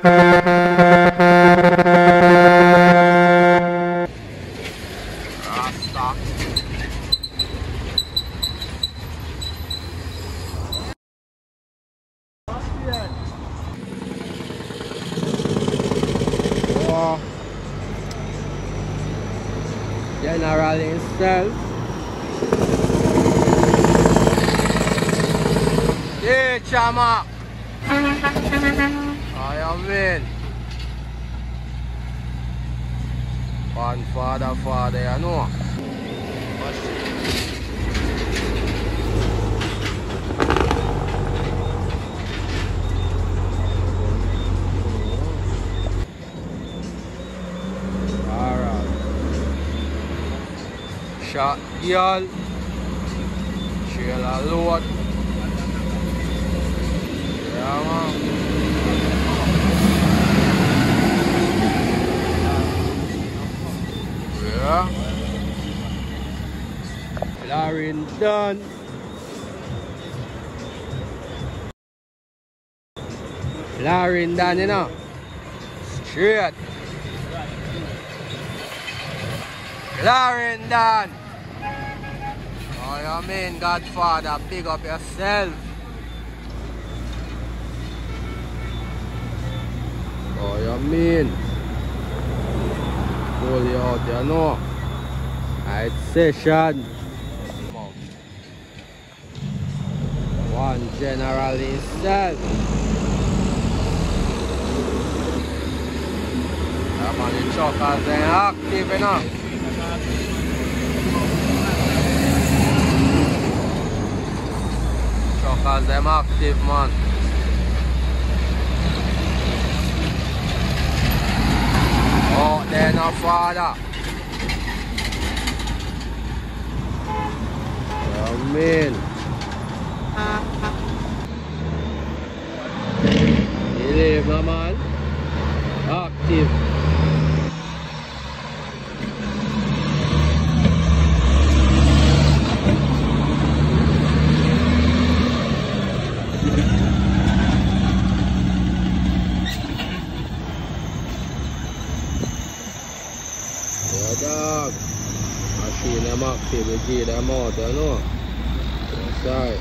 Rasta. Oh. General himself. Yeah, Chama. I am in. One father, you know. Alright. Shot girl. Trail a load. Yeah, man. Yeah. Lauren done. Lauren done, you know. Straight. Lauren done. Oh, you mean, Godfather, big up yourself. Oh, you mean? Pull you out, you know. Right session. One general himself. Yeah, man, the truckers they active, you know. Truckers them active, man. Oh, they're not father. Oh, man. You live, my man. Active. Dog, I see them active, we give them out, you know. Sorry,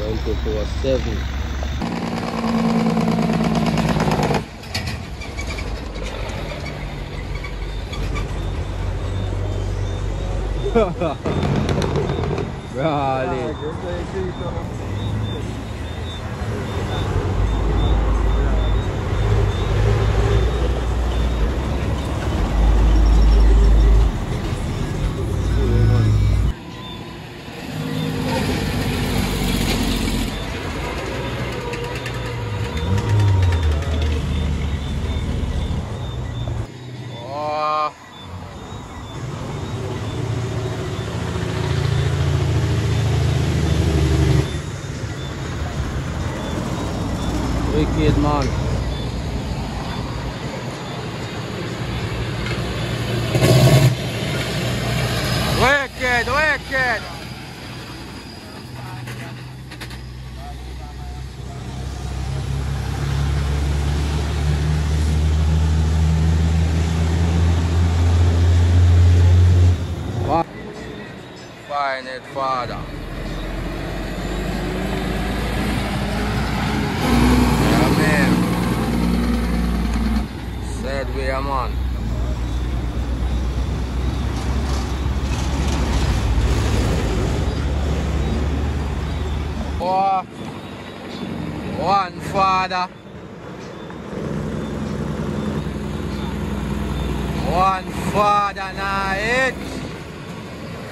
24/7. Really? Wicked, man. Wicked, wicked. Find it, father. Said we are man. Oh, one father. One father now it.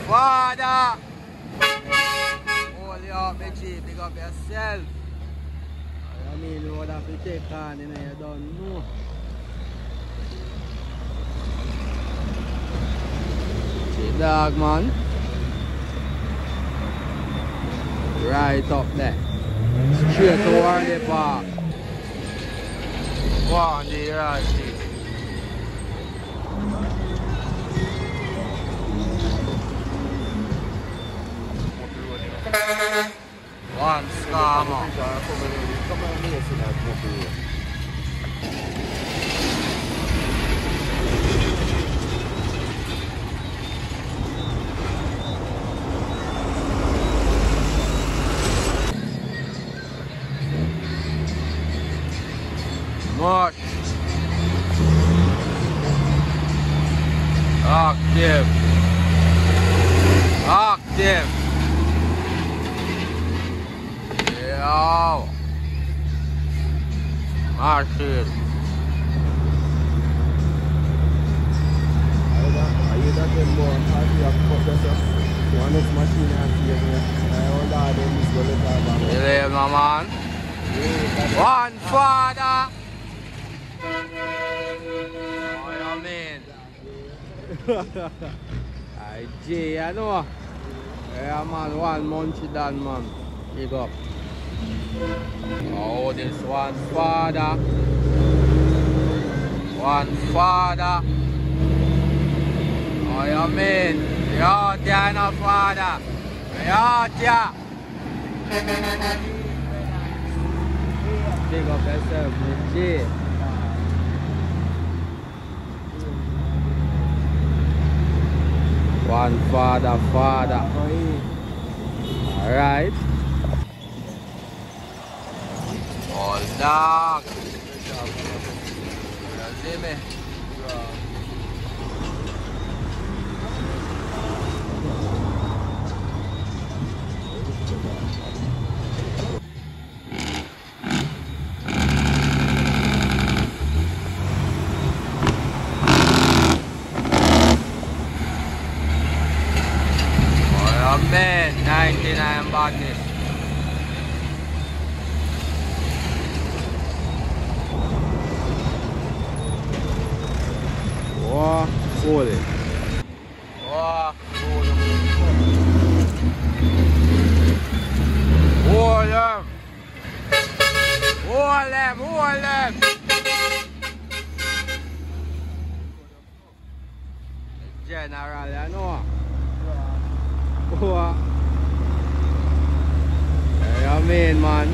Father. Hold you up, my chief, pick up yourself. I mean, you would have to take on, you know, you don't know. Dog, man. Right up there. Straight toward the park. Go on the right. One scammer. Much. Active. Active. Yo. Machine. Believe my man. One father. What you mean? I G, I know. Yeah man, 1 month done man. Big up. Oh, this one father. One father. Oh, you mean? You out there, no father. You out there. Big up yourself, G. One father. Alright. All dark. You see me? Man, 99 badness. Wow, holy. Wow, hold them. General, you know. What? Yeah, you mean, man?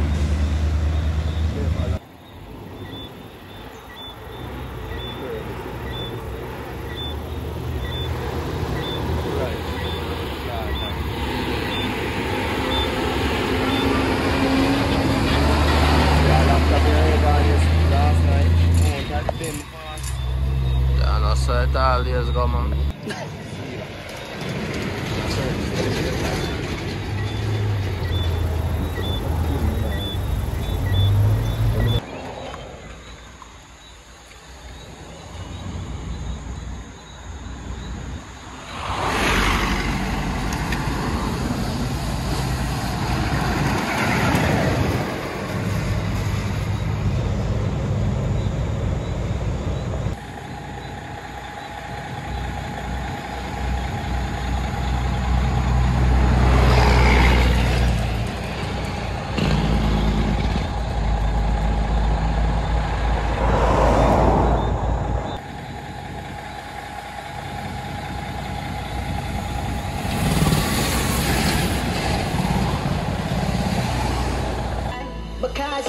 Yeah, no sweat all days go, man.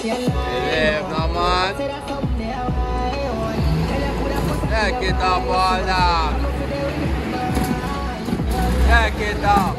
Believe no man. Take it up all down. Take it up.